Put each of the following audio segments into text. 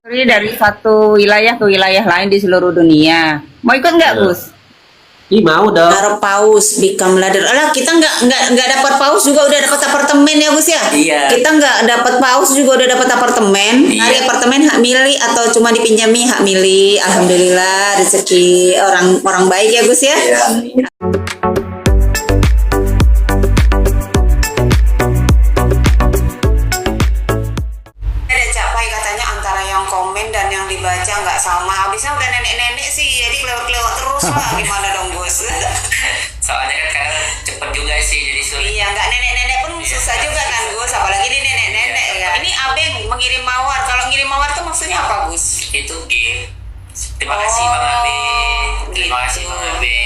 Ini dari satu wilayah ke wilayah lain di seluruh dunia. Mau ikut nggak, Iya. Gus? Ih, mau dong. Arab paus become ladder. Alah, kita nggak dapat paus juga udah dapat apartemen ya Gus ya. Iya. Kita nggak dapat paus juga udah dapat apartemen. Iya. Hari apartemen hak milik atau cuma dipinjami hak milik. Alhamdulillah rezeki orang baik ya Gus ya. Iya. Ada capai katanya antara yang komen dan yang dibaca nggak sama. Habisnya udah nenek-nenek sih, jadi kelewat-kelewat terus lah. Gimana dong Gus? Soalnya kan kadang cepet juga sih, jadi sulit. Iya, nggak nenek-nenek pun susah juga kan Gus. Apalagi ini nenek-nenek ya. Ini abeng mengirim mawar. Kalau ngirim mawar itu maksudnya apa Gus? Itu gift. Terima kasih Bang Abe. Terima kasih gitu. Bang Abe.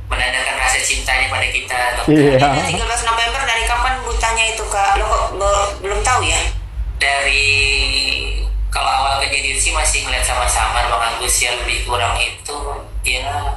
Menandakan rasa cintanya pada kita. Iya. 13 November dari kapan butanya itu Kak? Lo kok belum tahu ya? Dari kalau awal kejadian sih masih ngeliat sama-sama Bang Agus ya, lebih kurang itu ya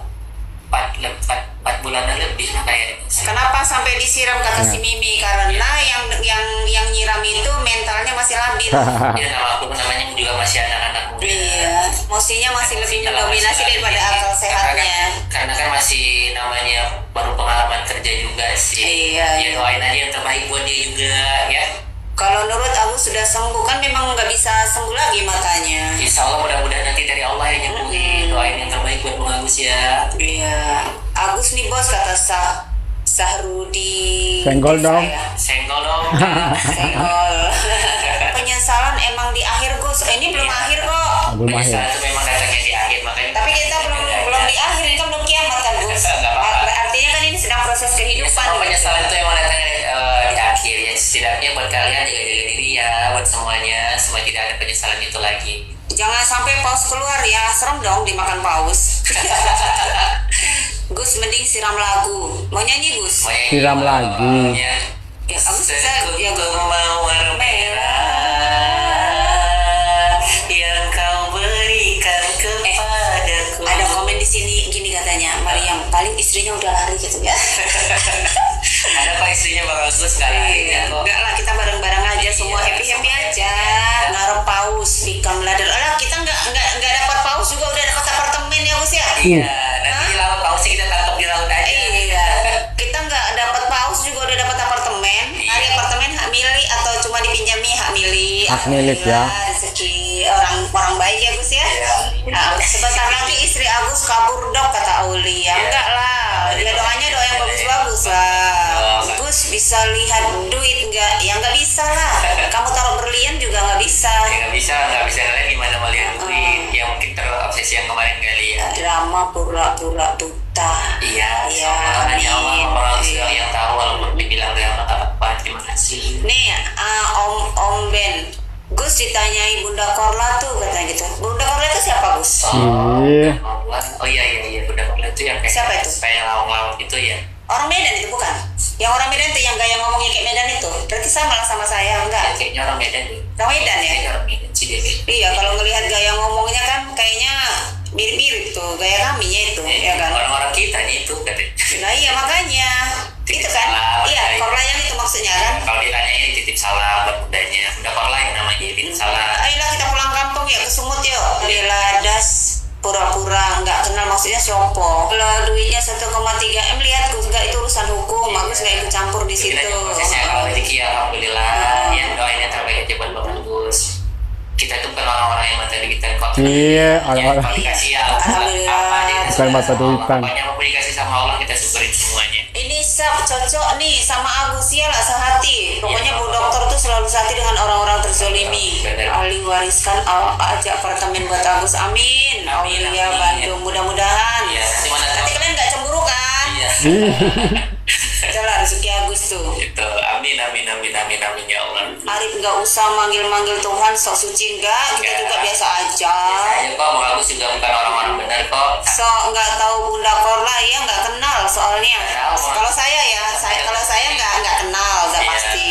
4 bulanan lebih lah kayaknya. Kenapa sampai disiram kata si Mimi? Karena yang nyiram itu mentalnya masih labil. Ya nama aku namanya juga masih anak-anak muda. Iya, emosinya masih lebih mendominasi daripada akal sehatnya. Karena kan masih namanya baru pengalaman kerja juga sih. Iya, Ya iya. doain aja yang terbaik buat dia juga ya. Kalau Nurut Agus sudah sembuh kan memang nggak bisa sembuh lagi matanya. Insya Allah mudah-mudahan nanti dari Allah yang nyembuhin. Doain yang terbaik buat Bang Agus ya. Iya. Agus nih bos kata Sahrudi. Senggol dong. Senggol dong. Senggol. Penyesalan emang di akhir Gus. Ini belum akhir kok. Belum akhir. Penyesalan itu memang datangnya di akhir makanya. Tapi kita belum di akhir, ini kan belum kiamat kan Gus. Nggak apa-apa. Artinya kan ini sedang proses kehidupan. Semua penyesalan itu emang datangnya di akhir ya. Setidaknya buat kalian jaga-jaga diri ya, buat semuanya supaya tidak ada penyesalan itu lagi. Jangan sampai paus keluar ya, serem dong dimakan paus. Gus mending siram lagu. Mau nyanyi Gus? Siram lagi. Ya, Agus bisa ya Gus. Mawar merah yang kau berikan kepadaku. Ada komen di sini gini katanya, Mariam paling istrinya udah lari gitu ya. Ada kok istrinya Bang Agus sekali ya kok. Enggak lah, kita bareng-bareng aja semua happy aja. Ngarep paus become ladder. Alah, kita nggak dapat paus juga udah dapat apartemen ya Gus ya. Iya, nanti di laut paus kita tangkap di laut aja. Iya. Kita nggak dapat paus juga udah dapat apartemen. Hari apartemen hak milik atau cuma dipinjami hak milik. Hak milik ya. Alhamdulillah, rezeki orang baik ya Gus ya. Nah, sebentar lagi istri Agus kabur dok kata Aulia. Enggak lah. Ya doanya doa yang bagus-bagus lah. Gus bisa lihat duit nggak? Ya nggak bisa lah. Kamu taruh berlian juga nggak bisa. Ya nggak bisa kalian gimana mau lihat duit. Ya mungkin terobsesi yang kemarin kali ya. Drama pura-pura buta. Iya, Iya, hanya Allah amin. Bang Agus yang tahu walaupun dibilang drama apa. Terima kasih. Nih, Om Ben, Gus ditanyai Bunda Korla tuh katanya gitu. Bunda Korla itu siapa Gus? Iya. Oh iya, udah itu yang kayak Siapa itu? kayak lawang-lawang itu ya. Orang Medan itu bukan? Yang orang Medan tuh yang gaya ngomongnya kayak Medan itu. Berarti sama lah sama saya, enggak? Kayaknya orang Medan deh. Orang Medan ya? Kayaknya orang Medan sih dia. Iya, kalau ngelihat gaya ngomongnya kan kayaknya mirip-mirip tuh gaya kaminya itu, ya kan? Orang-orang kita nih itu katanya. Nah iya makanya itu kan? Salam, Iya, ya. Korla yang itu maksudnya kan? Kalau ditanya ini titip salam buat bundanya. Bunda Korla yang namanya titip salam. Ayolah kita pulang kampung ya ke Sumut yuk. Bila das pura-pura nggak kenal maksudnya siopo. Kalau duitnya 1,3 M lihat Gus nggak itu urusan hukum. Agus nggak ikut campur di situ. Kita juga prosesnya kalau rezeki alhamdulillah. Yang doain yang terbaik aja buat Bang Agus. Kita tuh kan orang-orang yang materi kita kok. Iya, orang-orang. Kalau dikasih ya Alhamdulillah. Bukan mata duitan. Pokoknya mau dikasih sama Allah kita syukurin semuanya. Ini cocok nih sama Agus ya lah sehati. Pokoknya Bu Dokter tuh selalu sehati dengan orang-orang terzolimi. Ali wariskan aja apartemen buat Agus. Amin. Amin, Aulia amin. Bandung mudah-mudahan. Iya, nanti mana tahu. Nanti kalian nggak cemburu kan? Iya. Itulah rezeki Agus tuh. Itu amin ya Allah. Arif nggak usah manggil-manggil Tuhan sok suci enggak, kita juga biasa aja. Biasa aja kok, Bang Agus juga bukan orang-orang benar kok. So nggak tahu Bunda Korla ya nggak kenal soalnya. Nggak tahu. Kalau saya ya, kalau saya nggak kenal, udah Iya. pasti.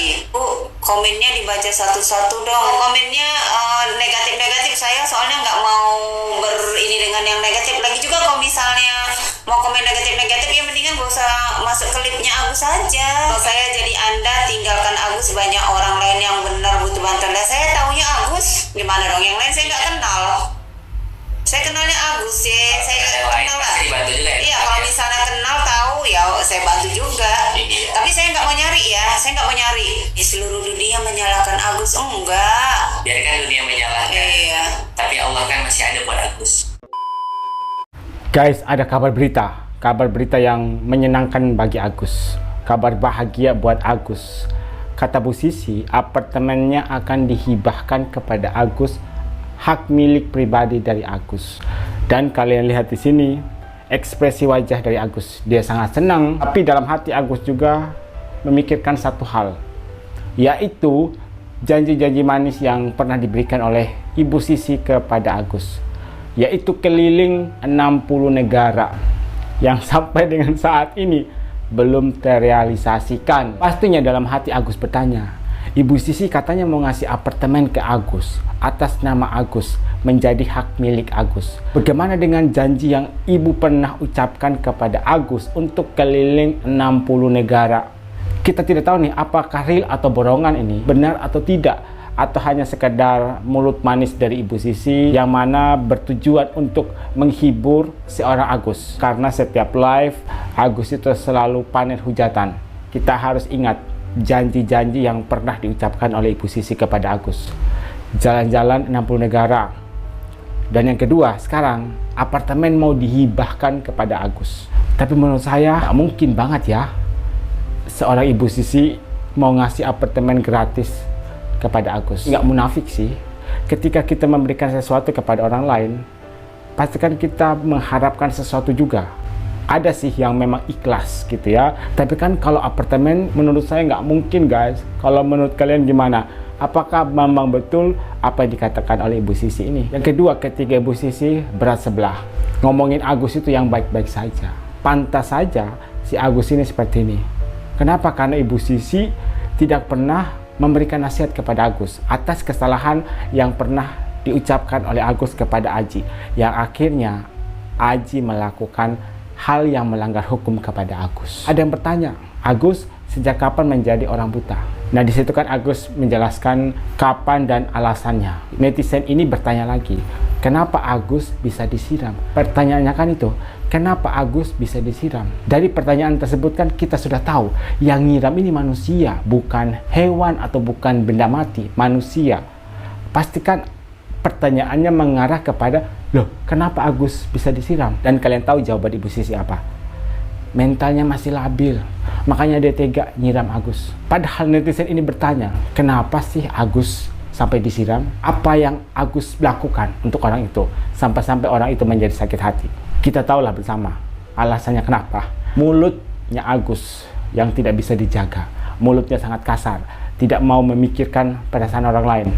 Komennya dibaca satu-satu dong. Komennya negatif-negatif saya soalnya nggak mau berini dengan yang negatif. Lagi juga kalau misalnya mau komen negatif-negatif ya mendingan gak usah masuk klipnya Agus aja. Kalau saya jadi Anda tinggalkan Agus, banyak orang lain yang benar butuh Batu Banten. Lah saya taunya Agus, gimana dong? Yang lain saya nggak kenal. Saya kenalnya Agus ya, saya Yang lain kenal lah. pasti dibantu juga ya? Iya, kalau misalnya kenal tahu ya saya bantu juga. Iya. Tapi saya nggak mau nyari ya, saya nggak mau nyari. Di seluruh dunia menyalahkan Agus, enggak. Biarkan dunia menyalahkan. Iya. Tapi Allah kan masih ada buat Agus. Guys, ada kabar berita yang menyenangkan bagi Agus. Kabar bahagia buat Agus. Kata Bu Sisi, apartemennya akan dihibahkan kepada Agus, hak milik pribadi dari Agus. Dan kalian lihat di sini ekspresi wajah dari Agus. Dia sangat senang, tapi dalam hati Agus juga memikirkan satu hal, yaitu janji-janji manis yang pernah diberikan oleh Ibu Sisi kepada Agus, yaitu keliling 60 negara yang sampai dengan saat ini belum terrealisasikan. Pastinya dalam hati Agus bertanya, Ibu Sisi katanya mau ngasih apartemen ke Agus atas nama Agus, menjadi hak milik Agus. Bagaimana dengan janji yang Ibu pernah ucapkan kepada Agus untuk keliling 60 negara? Kita tidak tahu nih apakah real atau borongan ini, benar atau tidak, atau hanya sekedar mulut manis dari Ibu Sisi yang mana bertujuan untuk menghibur seorang Agus. Karena setiap live Agus itu selalu panen hujatan. Kita harus ingat janji-janji yang pernah diucapkan oleh Ibu Sisi kepada Agus. Jalan-jalan 60 negara. Dan yang kedua, sekarang apartemen mau dihibahkan kepada Agus. Tapi menurut saya mungkin banget ya seorang Ibu Sisi mau ngasih apartemen gratis kepada Agus. Nggak munafik sih. Ketika kita memberikan sesuatu kepada orang lain, pastikan kita mengharapkan sesuatu juga. Ada sih yang memang ikhlas gitu ya. Tapi kan kalau apartemen menurut saya nggak mungkin guys. Kalau menurut kalian gimana? Apakah memang betul apa yang dikatakan oleh Ibu Sisi ini? Yang kedua, ketika Ibu Sisi berat sebelah ngomongin Agus itu yang baik-baik saja. Pantas saja si Agus ini seperti ini. Kenapa? Karena Ibu Sisi tidak pernah memberikan nasihat kepada Agus atas kesalahan yang pernah diucapkan oleh Agus kepada Aji, yang akhirnya Aji melakukan hal yang melanggar hukum kepada Agus. Ada yang bertanya, Agus sejak kapan menjadi orang buta? Nah, di situ kan Agus menjelaskan kapan dan alasannya. Netizen ini bertanya lagi, kenapa Agus bisa disiram? Pertanyaannya kan itu, kenapa Agus bisa disiram? Dari pertanyaan tersebut kan kita sudah tahu yang nyiram ini manusia, bukan hewan atau bukan benda mati, manusia. Pastikan pertanyaannya mengarah kepada, loh kenapa Agus bisa disiram? Dan kalian tahu jawaban Ibu Sisi apa? Mentalnya masih labil, makanya dia tega nyiram Agus. Padahal netizen ini bertanya, kenapa sih Agus sampai disiram? Apa yang Agus lakukan untuk orang itu sampai orang itu menjadi sakit hati? Kita tahulah bersama alasannya kenapa. Mulutnya Agus yang tidak bisa dijaga, mulutnya sangat kasar, tidak mau memikirkan perasaan orang lain.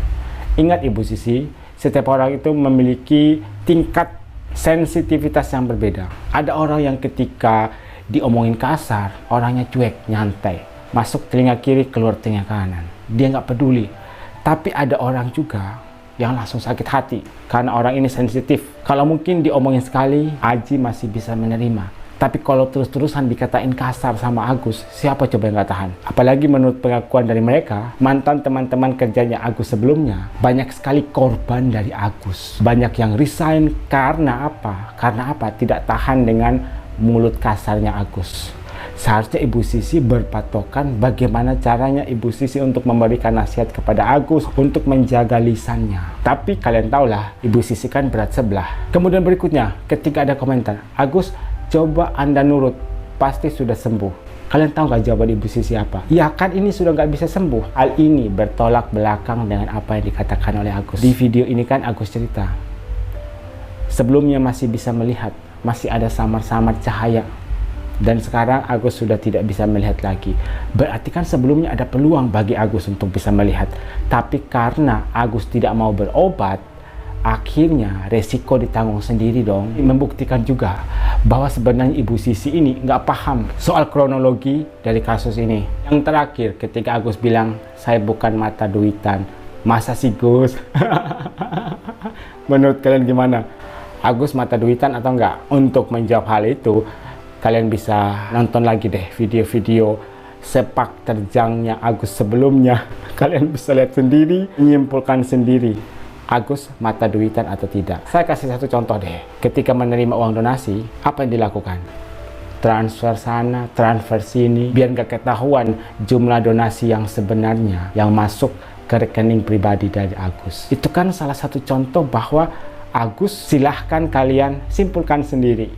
Ingat Ibu Sisi, setiap orang itu memiliki tingkat sensitivitas yang berbeda. Ada orang yang ketika diomongin kasar, orangnya cuek, nyantai, masuk telinga kiri, keluar telinga kanan, dia nggak peduli. Tapi ada orang juga yang langsung sakit hati karena orang ini sensitif. Kalau mungkin diomongin sekali, Aji masih bisa menerima. Tapi kalau terus-terusan dikatain kasar sama Agus, siapa coba yang nggak tahan? Apalagi menurut pengakuan dari mereka, mantan teman-teman kerjanya Agus sebelumnya, banyak sekali korban dari Agus. Banyak yang resign karena apa? Karena apa? Tidak tahan dengan mulut kasarnya Agus. Seharusnya Ibu Sisi berpatokan bagaimana caranya Ibu Sisi untuk memberikan nasihat kepada Agus untuk menjaga lisannya. Tapi kalian tahulah, Ibu Sisi kan berat sebelah. Kemudian berikutnya, ketika ada komentar, Agus coba Anda nurut, pasti sudah sembuh. Kalian tahu nggak jawaban Ibu Sisi apa? Ya kan ini sudah nggak bisa sembuh. Hal ini bertolak belakang dengan apa yang dikatakan oleh Agus. Di video ini kan Agus cerita, sebelumnya masih bisa melihat, masih ada samar-samar cahaya. Dan sekarang Agus sudah tidak bisa melihat lagi. Berarti kan sebelumnya ada peluang bagi Agus untuk bisa melihat. Tapi karena Agus tidak mau berobat, akhirnya resiko ditanggung sendiri dong. Membuktikan juga bahwa sebenarnya Ibu Sisi ini nggak paham soal kronologi dari kasus ini. Yang terakhir, ketika Agus bilang, saya bukan mata duitan. Masa sih Gus? Menurut kalian gimana? Agus mata duitan atau enggak? Untuk menjawab hal itu, kalian bisa nonton lagi deh video-video sepak terjangnya Agus sebelumnya. Kalian bisa lihat sendiri, menyimpulkan sendiri Agus mata duitan atau tidak. Saya kasih satu contoh deh. Ketika menerima uang donasi, apa yang dilakukan? Transfer sana, transfer sini, biar gak ketahuan jumlah donasi yang sebenarnya yang masuk ke rekening pribadi dari Agus. Itu kan salah satu contoh bahwa Agus, silahkan kalian simpulkan sendiri.